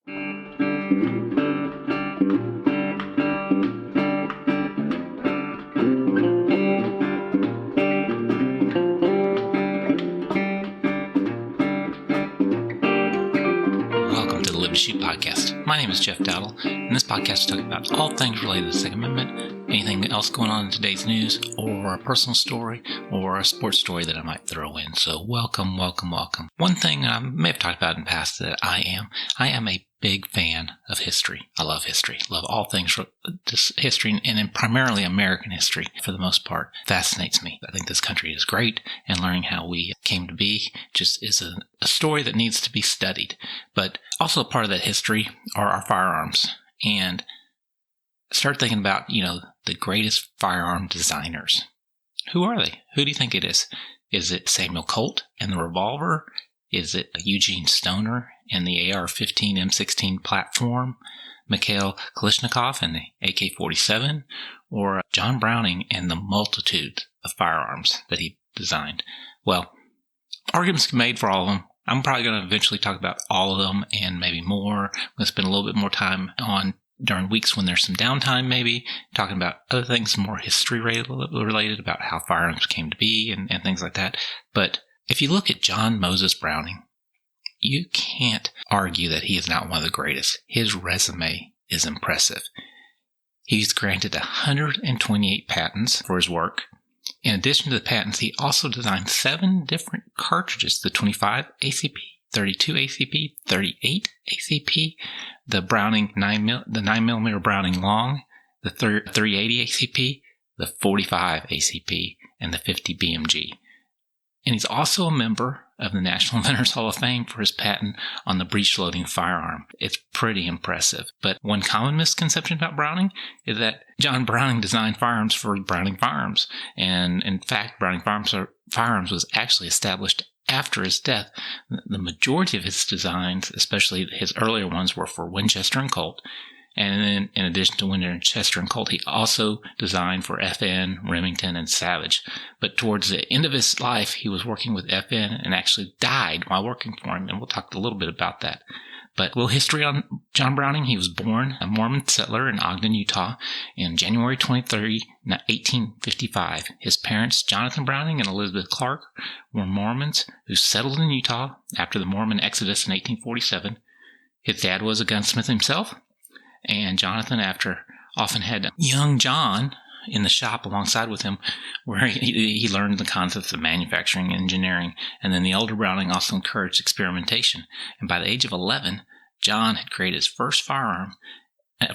Welcome to the Live to Shoot podcast. My name is Jeff Dowdle, and this podcast will talk about all things related to the Second Amendment, anything else going on in today's news, or a personal story, or a sports story that I might throw in. So welcome. One thing I may have talked about in the past that I am a big fan of history. I love history. Love all things just history, and then primarily American history for the most part. Fascinates me. I think this country is great, and learning how we came to be just is a story that needs to be studied. But also part of that history are our firearms. And start thinking about, the greatest firearm designers. Who are they? Who do you think it is? Is it Samuel Colt and the revolver? Is it Eugene Stoner and the AR-15 M16 platform? Mikhail Kalashnikov and the AK-47? Or John Browning and the multitude of firearms that he designed? Well, arguments can be made for all of them. I'm probably going to eventually talk about all of them and maybe more. I'm going to spend a little bit more time on during weeks when there's some downtime, maybe talking about other things more history related about how firearms came to be and things like that. But if you look at John Moses Browning, you can't argue that he is not one of the greatest. His resume is impressive. He's granted 128 patents for his work. In addition to the patents, he also designed 7 different cartridges: the 25 ACP, 32 ACP, 38 ACP, the Browning 9mm Browning Long, the 380 ACP, the 45 ACP, and the 50 BMG. And he's also a member of the National Inventors Hall of Fame for his patent on the breech-loading firearm. It's pretty impressive. But one common misconception about Browning is that John Browning designed firearms for Browning Firearms. And in fact, Browning Firearms was actually established after his death. The majority of his designs, especially his earlier ones, were for Winchester and Colt. And then, in addition to Winchester and Colt, he also designed for FN, Remington, and Savage. But towards the end of his life, he was working with FN and actually died while working for him. And we'll talk a little bit about that. But a little history on John Browning. He was born a Mormon settler in Ogden, Utah, on January 23, 1855. His parents, Jonathan Browning and Elizabeth Clark, were Mormons who settled in Utah after the Mormon Exodus in 1847. His dad was a gunsmith himself. And Jonathan, often had young John in the shop alongside with him, where he learned the concepts of manufacturing and engineering. And then the older Browning also encouraged experimentation. And by the age of 11, John had created his first firearm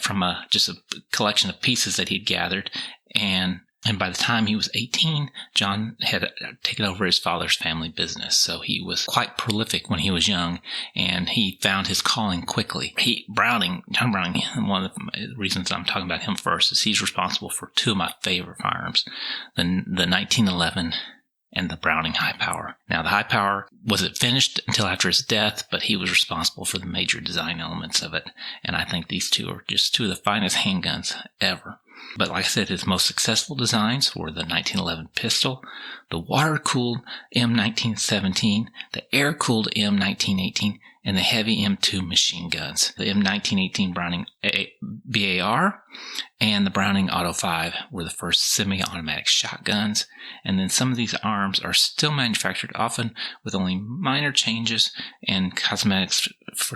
from just a collection of pieces that he'd gathered. And by the time he was 18, John had taken over his father's family business. So he was quite prolific when he was young, and he found his calling quickly. John Browning, one of the reasons I'm talking about him first is he's responsible for 2 of my favorite firearms, the 1911 and the Browning High Power. Now, the High Power wasn't finished until after his death, but he was responsible for the major design elements of it. And I think these 2 are just 2 of the finest handguns ever. But like I said, his most successful designs were the 1911 pistol, the water-cooled M1917, the air-cooled M1918, and the heavy M2 machine guns. The M1918 Browning BAR and the Browning Auto 5 were the first semi-automatic shotguns. And then some of these arms are still manufactured, often with only minor changes and cosmetics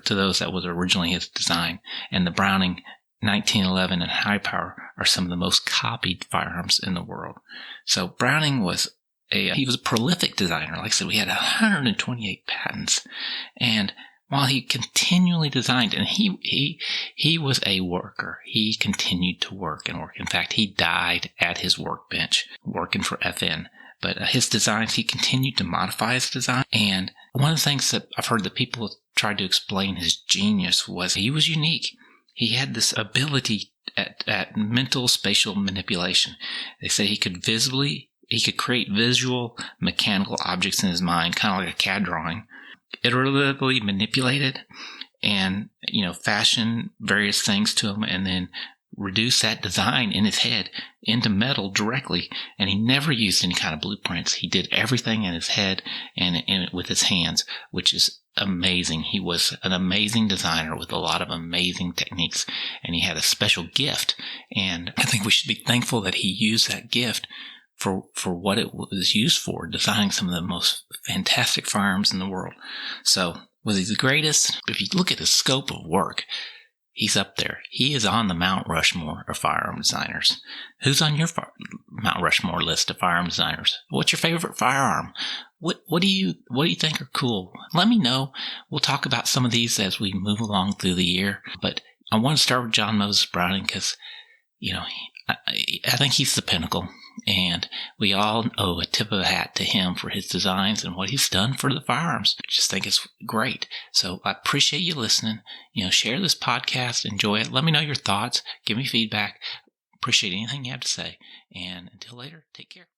to those that was originally his design. And the Browning 1911 and High Power are some of the most copied firearms in the world. So Browning was a prolific designer. Like I said, we had 128 patents. And while he continually designed, and he was a worker, he continued to work and work. In fact, he died at his workbench working for FN. But his designs, he continued to modify his design. And one of the things that I've heard that people tried to explain his genius was he was unique. He had this ability at mental spatial manipulation. They say he could create visual mechanical objects in his mind, kind of like a CAD drawing, iteratively manipulated and, fashion various things to him and then reduce that design in his head into metal directly. And he never used any kind of blueprints. He did everything in his head and with his hands, which is amazing. He was an amazing designer with a lot of amazing techniques, and he had a special gift. And I think we should be thankful that he used that gift for what it was used for, designing some of the most fantastic firearms in the world. So was he the greatest? If you look at his scope of work, he's up there. He is on the Mount Rushmore of firearm designers. Who's on your Mount Rushmore list of firearm designers? What's your favorite firearm? What do you think are cool? Let me know. We'll talk about some of these as we move along through the year. But I want to start with John Moses Browning because, I think he's the pinnacle. And we all owe a tip of the hat to him for his designs and what he's done for the firearms. I just think it's great. So I appreciate you listening. Share this podcast, enjoy it. Let me know your thoughts. Give me feedback. Appreciate anything you have to say. And until later, take care.